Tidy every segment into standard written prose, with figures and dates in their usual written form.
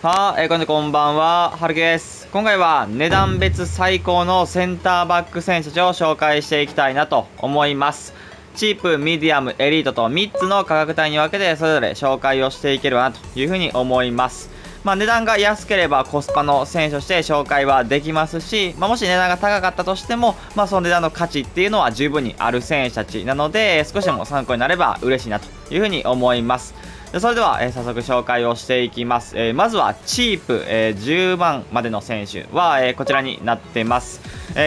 こんばんは、はるきです。今回は値段別最高のセンターバック選手たちを紹介していきたいなと思います。チープ、ミディアム、エリートと3つの価格帯に分けてそれぞれ紹介をしていければなというふうに思います。値段が安ければコスパの選手として紹介はできますし、もし値段が高かったとしても、その値段の価値っていうのは十分にある選手たちなので、少しでも参考になれば嬉しいなというふうに思います。それでは、早速紹介をしていきます。まずはチープ、10万までの選手は、こちらになってます。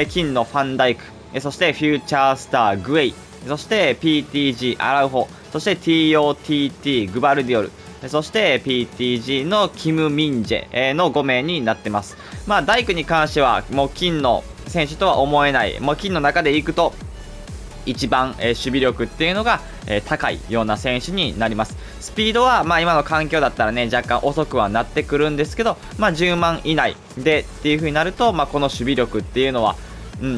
金のファンダイク、そしてフューチャースターグエイ、そして PTG アラウホ、そして TOTT グバルディオル、そして PTG のキム・ミンジェの5名になってます。ダイクに関してはもう金の選手とは思えない、もう金の中でいくと一番、守備力っていうのが、高いような選手になります。スピードは、今の環境だったらね、若干遅くはなってくるんですけど、10万以内でっていう風になると、この守備力っていうのは、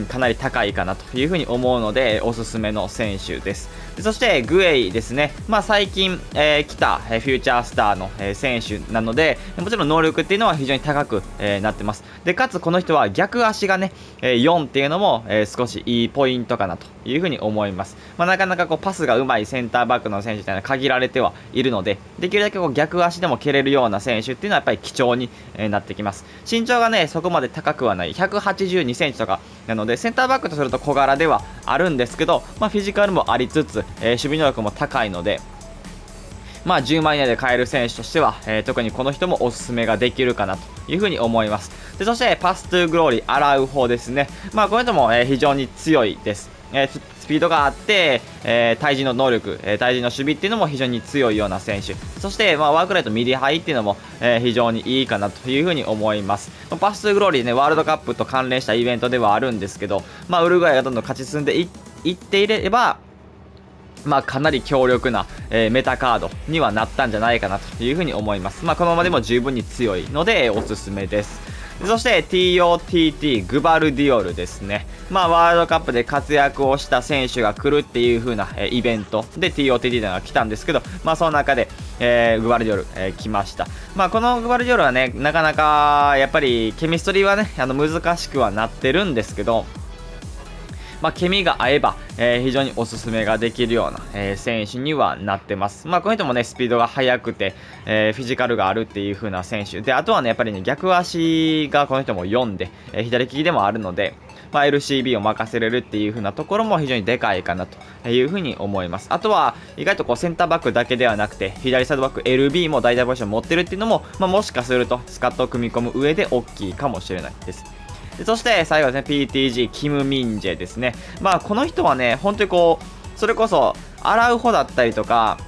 かなり高いかなというふうに思うので、おすすめの選手です。そして、グエイですね。最近、来た、フューチャースターの、選手なので、もちろん能力っていうのは非常に高く、なってます。で、かつこの人は逆足がね、4っていうのも、少しいいポイントかなというふうに思います。なかなかこうパスが上手いセンターバックの選手というのは限られてはいるので、できるだけこう逆足でも蹴れるような選手っていうのはやっぱり貴重に、なってきます。身長がね、そこまで高くはない。182センチとか、なのでセンターバックとすると小柄ではあるんですけど、フィジカルもありつつ、守備能力も高いので、10万以内で買える選手としては、特にこの人もおすすめができるかなというふうに思います。で、そしてパストゥーグローリーアラウホですね。この人も、非常に強いです。スピードがあって、対峙の能力、対峙の守備っていうのも非常に強いような選手。そして、ワークレートミディハイっていうのも、非常にいいかなというふうに思います。パストゥーグローリーね、ワールドカップと関連したイベントではあるんですけど、ウルグアイがどんどん勝ち進んでいっていれば、かなり強力な、メタカードにはなったんじゃないかなというふうに思います。このままでも十分に強いので、おすすめです。そして TOTT グバルディオルですね。ワールドカップで活躍をした選手が来るっていう風な、イベントで TOTT というのが来たんですけど、その中で、グバルディオル、来ました。このグバルディオルはね、なかなかやっぱりケミストリーはね、難しくはなってるんですけど、ケミが合えば、非常におすすめができるような、選手にはなってます。この人もね、スピードが速くて、フィジカルがあるっていう風な選手。で、あとはね、やっぱりね、逆足がこの人も4で、左利きでもあるので、LCB を任せれるっていう風なところも非常にでかいかなという風に思います。あとは、意外とこうセンターバックだけではなくて、左サイドバック LB も大体ポジション持ってるっていうのも、もしかするとスカットを組み込む上で大きいかもしれないです。でそして最後ですね、PTG キム・ミンジェですね。この人はね、本当にこう、それこそ、アラウホだったりとか、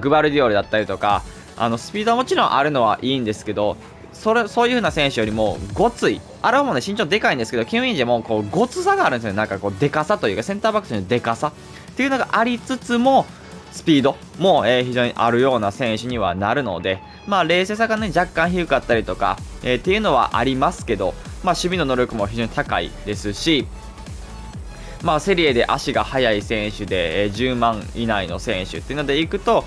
グバルディオルだったりとか、スピードはもちろんあるのはいいんですけど、そういう風な選手よりも、ごつい。アラウホもね、身長でかいんですけど、キム・ミンジェも、こう、ごつさがあるんですよね。なんかこう、でかさというか、センターバックのでかさっていうのがありつつも、スピードも、非常にあるような選手にはなるので、冷静さがね、若干低かったりとか、っていうのはありますけど、守備の能力も非常に高いですし、セリエで足が速い選手で、10万以内の選手っていうのでいくと、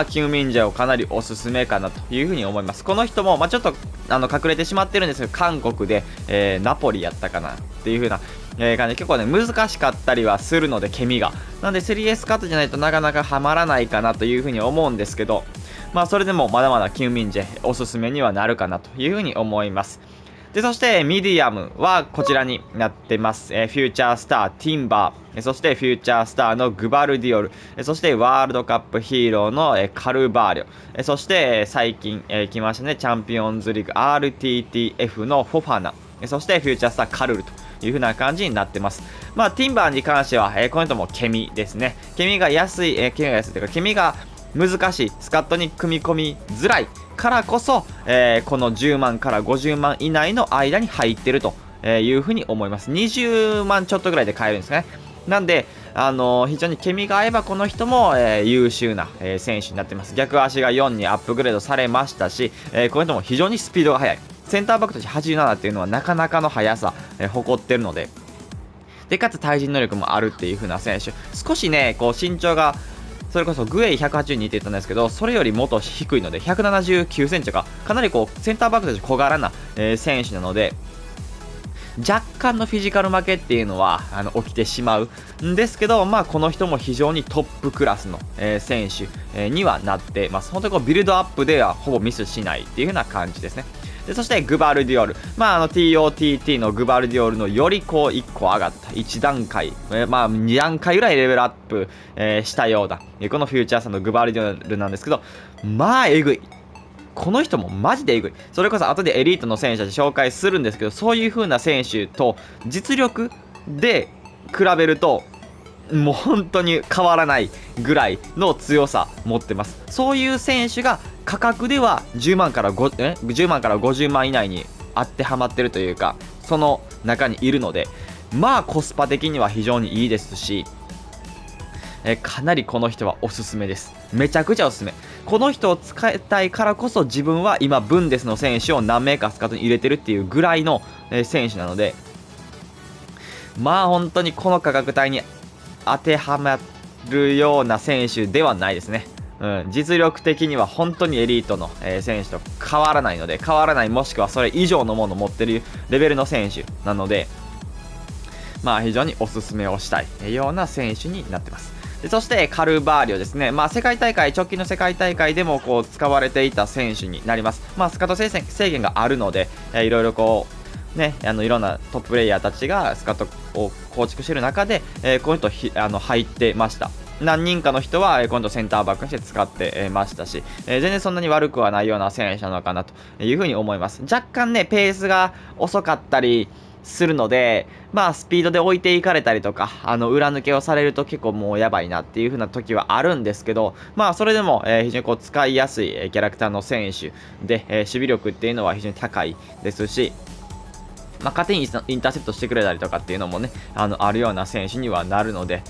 キム・ミンジェをかなりおすすめかなというふうに思います。この人も、ちょっと隠れてしまってるんですけど、韓国で、ナポリやったかなっていう風な、感じで結構ね、難しかったりはするので、ケミが。なんで、3S カットじゃないとなかなかハマらないかなという風に思うんですけど、それでもまだまだキム・ミンジェおすすめにはなるかなという風に思います。で、そして、ミディアムはこちらになってます。フューチャースター、ティンバー、そしてフューチャースターのグバルディオル、そしてワールドカップヒーローのカルバーリョ、そして最近来ましたね、チャンピオンズリーグ RTTF のフォファナ、そしてフューチャースターカルルという風な感じになってます。ティンバーに関しては、この人もケミですね。ケミが安い、ケミが安いというか、ケミが難しい、スカットに組み込みづらいからこそ、この10万から50万以内の間に入ってるというふうに思います。20万ちょっとぐらいで買えるんですね。なんで、非常にケミが合えばこの人も、優秀な、選手になっています。逆足が4にアップグレードされましたし、この人も非常にスピードが速い。センターバックとして87っていうのはなかなかの速さ、誇ってるので、で、かつ対人能力もあるっていう風な選手。少しね、こう身長がそれこそグエイ182って言ったんですけど、それよりもっと低いので179センチとか、かなりこうセンターバックとして小柄な、選手なので、若干のフィジカル負けっていうのは起きてしまうんですけど、この人も非常にトップクラスの、選手、にはなってます。本当にこうビルドアップではほぼミスしないっていう風な感じですね。でそしてグバルディオル、TOTT のグバルディオルのよりこう1個上がった1段階、2段階ぐらいレベルアップ、したようなこのフューチャーさんのグバルディオルなんですけど、えぐい。この人もマジでえぐい。それこそ後でエリートの選手たち紹介するんですけど、そういう風な選手と実力で比べるともう本当に変わらないぐらいの強さ持ってます。そういう選手が価格では10万から50万以内に当てはまってるというか、その中にいるので、コスパ的には非常にいいですし、かなりこの人はおすすめです。めちゃくちゃおすすめ。この人を使いたいからこそ自分は今ブンデスの選手を何名かスカウトに入れてるっていうぐらいの、選手なので、本当にこの価格帯に当てはまるような選手ではないですね。実力的には本当にエリートの、選手と変わらないので、変わらないもしくはそれ以上のものを持ってるレベルの選手なので、非常におすすめをしたいような選手になってます。でそしてカルバーリョですね。世界大会、直近の世界大会でもこう使われていた選手になります。スカウト制限があるので、いろいろこうね、いろんなトッププレイヤーたちがスカウトを構築している中で、この人入ってました。何人かの人は今度センターバックにして使ってましたし、全然そんなに悪くはないような選手なのかなというふうに思います。若干ね、ペースが遅かったりするので、スピードで置いていかれたりとか、裏抜けをされると結構もうやばいなっていう風な時はあるんですけど、それでも、非常にこう使いやすいキャラクターの選手で、守備力っていうのは非常に高いですし、勝手にインターセプトしてくれたりとかっていうのもね、あるような選手にはなるので、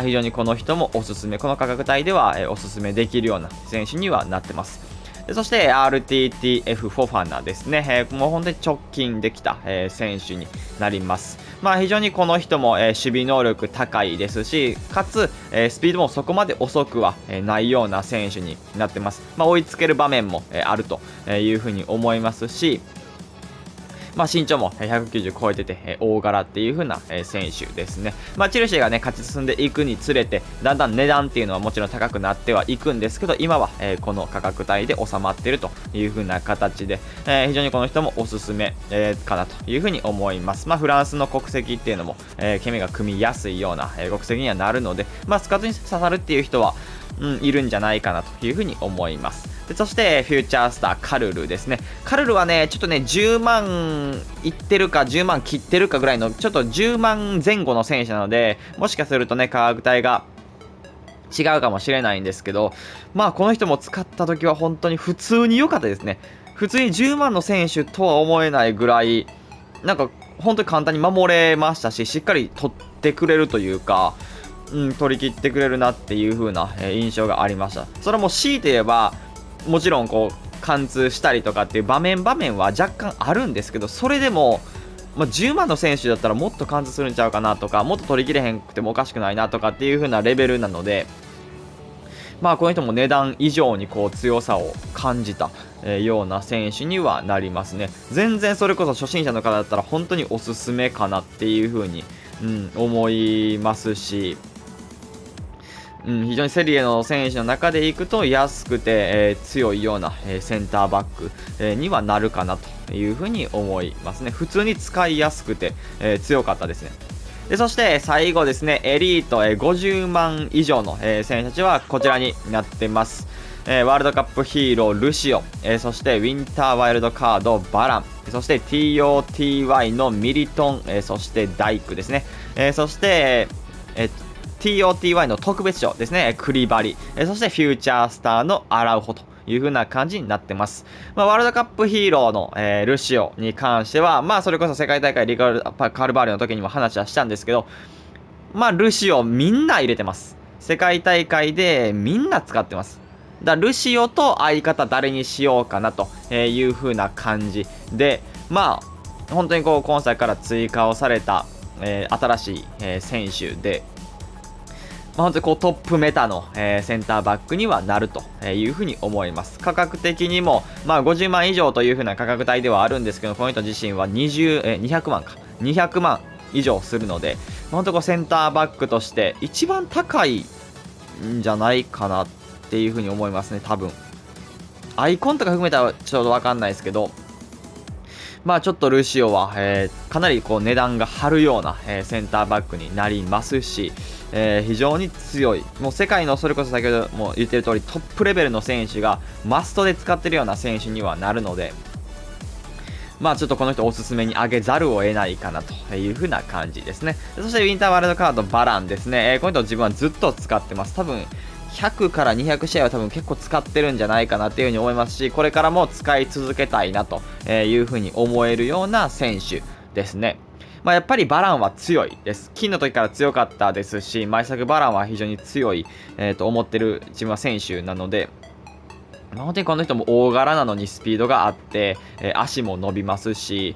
非常にこの人もおすすめ、この価格帯では、おすすめできるような選手にはなってます。でそして RTTF フォファナですね、もう本当に直近できた、選手になります。非常にこの人も、守備能力高いですし、かつ、スピードもそこまで遅くは、ないような選手になってます。追いつける場面も、あるというふうに思いますし、身長も190超えてて、大柄っていう風な、選手ですね。チェルシーがね、勝ち進んでいくにつれて、だんだん値段っていうのはもちろん高くなってはいくんですけど、今は、この価格帯で収まっているという風な形で、非常にこの人もおすすめ、かなという風に思います。フランスの国籍っていうのも、ケミが組みやすいような、国籍にはなるので、スカウトに刺さるっていう人は、いるんじゃないかなという風に思います。でそしてフューチャースターカルルですね。カルルはねちょっとね10万いってるか10万切ってるかぐらいのちょっと10万前後の選手なので、もしかするとね価格帯が違うかもしれないんですけど、この人も使った時は本当に普通に良かったですね。普通に10万の選手とは思えないぐらいなんか本当に簡単に守れましたし、しっかり取ってくれるというか、取り切ってくれるなっていう風な印象がありました。それも強いて言えばもちろんこう貫通したりとかっていう場面は若干あるんですけど、それでも、10万の選手だったらもっと貫通するんちゃうかなとか、もっと取り切れへんくてもおかしくないなとかっていう風なレベルなので、この人も値段以上にこう強さを感じた、ような選手にはなりますね。全然それこそ初心者の方だったら本当におすすめかなっていう風に、思いますし、非常にセリエの選手の中でいくと安くて、強いような、センターバック、にはなるかなというふうに思いますね。普通に使いやすくて、強かったですね。でそして最後ですね、エリート、50万以上の、選手たちはこちらになってます。ワールドカップヒーロールシオ、そしてウィンターワイルドカードバラン、そして TOTY のミリトン、そしてダイクですね、そして、TOTY の特別賞ですね、クリバリ、そしてフューチャースターのアラウホという風な感じになってます。ワールドカップヒーローの、ルシオに関しては、それこそ世界大会カルバーリの時にも話はしたんですけど、ルシオみんな入れてます。世界大会でみんな使ってます。ルシオと相方誰にしようかなという風な感じで、本当にこう今歳から追加をされた、新しい、選手で、本当にこうトップメタの、センターバックにはなるというふうに思います。価格的にも、50万以上というふうな価格帯ではあるんですけど、この人自身は200万か。200万以上するので、本当こうセンターバックとして一番高いんじゃないかなっていうふうに思いますね、多分。アイコンとか含めたらちょうどわかんないですけど、ちょっとルシオは、かなりこう値段が張るような、センターバックになりますし、非常に強い。もう世界のそれこそ先ほども言ってる通りトップレベルの選手がマストで使ってるような選手にはなるので、ちょっとこの人おすすめに上げざるを得ないかなという風な感じですね。そしてウィンターワールドカードバランですね。この人自分はずっと使ってます。多分100から200試合は多分結構使ってるんじゃないかなっていう風に思いますし、これからも使い続けたいなという風に思えるような選手ですね。やっぱりバランは強いです。金の時から強かったですし、毎作バランは非常に強い、と思ってる自分は選手なので、本当にこの人も大柄なのにスピードがあって、足も伸びますし、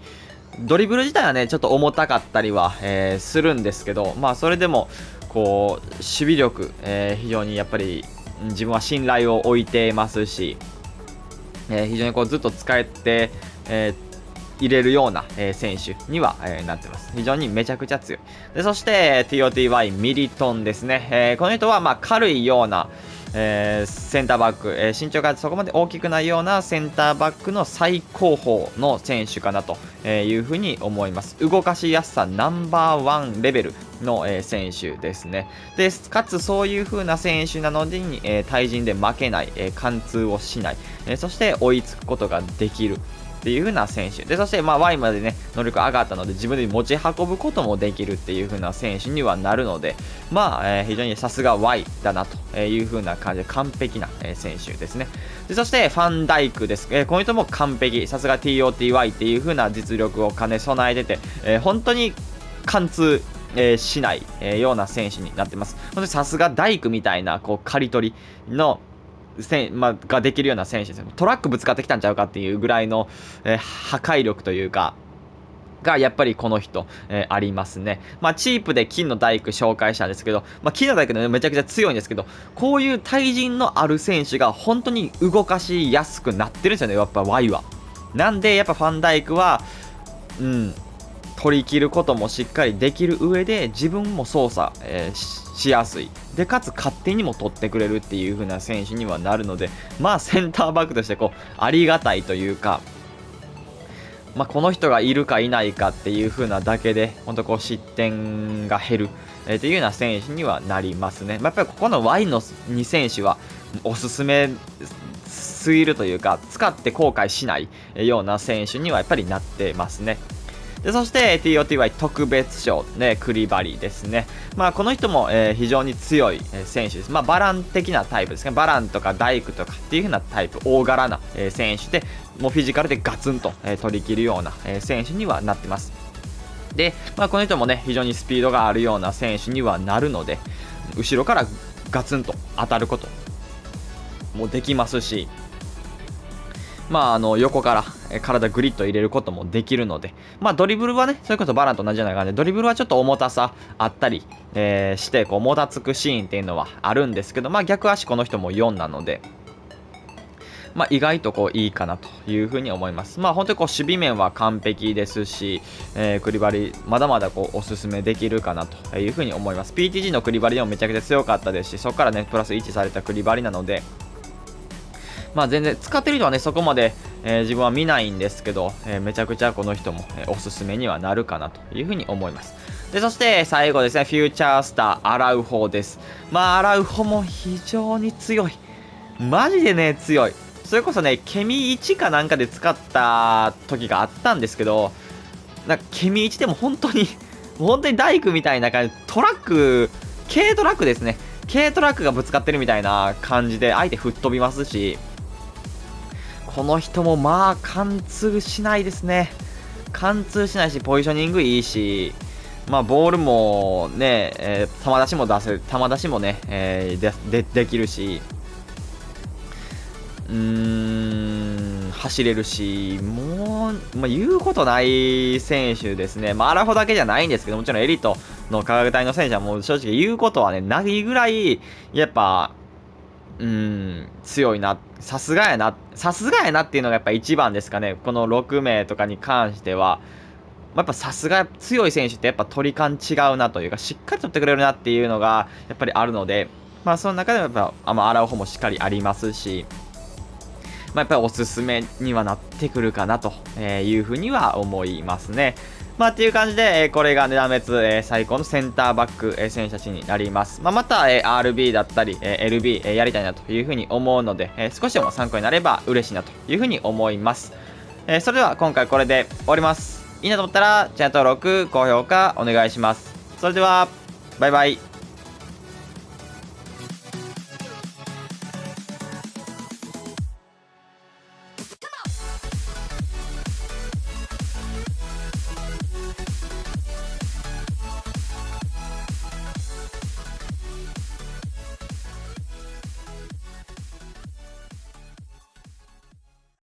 ドリブル自体はね、ちょっと重たかったりは、するんですけど、それでも、こう、守備力、非常にやっぱり自分は信頼を置いてますし、非常にこうずっと使えて、入れるような、選手には、なってます。非常にめちゃくちゃ強い。でそして、TOTY ミリトンですね。この人は軽いような、センターバック、身長がそこまで大きくないようなセンターバックの最高峰の選手かなというふうに思います。動かしやすさナンバーワンレベルの、選手ですね。でかつそういう風な選手なのに、対人で負けない、貫通をしない、そして追いつくことができるっていう風な選手で、そして Y までね能力上がったので自分で持ち運ぶこともできるっていう風な選手にはなるので、非常にさすが Y だなという風な感じで完璧な、選手ですね。でそしてファンダイクです。この人も完璧、さすが TOTY っていう風な実力を兼ね備えてて、本当に貫通しない、ような選手になってます。本当にさすが大工みたいなこう刈り取りのができるような選手です。トラックぶつかってきたんちゃうかっていうぐらいの、破壊力というかがやっぱりこの人、ありますね。チープで金の大工紹介したんですけど、金の大工ねめちゃくちゃ強いんですけど、こういう対人のある選手が本当に動かしやすくなってるんですよね、やっぱ Y は。なんでやっぱファンダイクは取り切ることもしっかりできる上で自分も操作、しやすいで、かつ勝手にも取ってくれるっていう風な選手にはなるので、センターバックとしてこうありがたいというか、この人がいるかいないかっていう風なだけで本当こう失点が減る、っていうような選手にはなりますね。やっぱりここの Y の2選手はおすすめすぎるというか、使って後悔しないような選手にはやっぱりなってますね。でそして TOTY 特別賞、クリバリですね。この人も、非常に強い、選手です。バラン的なタイプですね。バランとか大工とかっていう風なタイプ、大柄な、選手で、もうフィジカルでガツンと、取り切るような、選手にはなってます。で、この人もね、非常にスピードがあるような選手にはなるので、後ろからガツンと当たることもできますし、横から体グリッと入れることもできるので、ドリブルはね、それこそバランと同じような感じで、ドリブルはちょっと重たさあったり、して、こう、もたつくシーンっていうのはあるんですけど、逆足この人も4なので、意外とこういいかなというふうに思います。本当にこう守備面は完璧ですし、クリバリまだまだこうおすすめできるかなというふうに思います。PTG のクリバリでもめちゃくちゃ強かったですし、そこからねプラス1されたクリバリなので、全然使ってる人はねそこまで、自分は見ないんですけど、めちゃくちゃこの人も、おすすめにはなるかなというふうに思います。でそして最後ですね、フューチャースターアラウホです。アラウホも非常に強い、マジでね強い。それこそねケミ1かなんかで使った時があったんですけど、ケミ1でも本当に大工みたいな感じ、トラック、軽トラックですね、軽トラックがぶつかってるみたいな感じで相手吹っ飛びますし、この人も貫通しないですね。貫通しないし、ポジショニングいいし、ボールもね、球出しも出せる、球出しもね、できるし、走れるし、もう、言うことない選手ですね。アラフォだけじゃないんですけど、もちろんエリートの価格帯の選手はもう正直言うことはね、ないぐらい、やっぱ、強いな。さすがやな。さすがやなっていうのがやっぱ一番ですかね。この6名とかに関しては。やっぱさすが強い選手ってやっぱ取り感違うなというか、しっかり取ってくれるなっていうのがやっぱりあるので、まあその中でもやっぱ、洗う方もしっかりありますし、やっぱりおすすめにはなってくるかなというふうには思いますね。っていう感じで、これが値段別、最高のセンターバック、選手たちになります。また、RB だったり、LB、やりたいなというふうに思うので、少しでも参考になれば嬉しいなというふうに思います。それでは今回これで終わります。いいなと思ったら、チャンネル登録、高評価お願いします。それでは、バイバイ。Come on.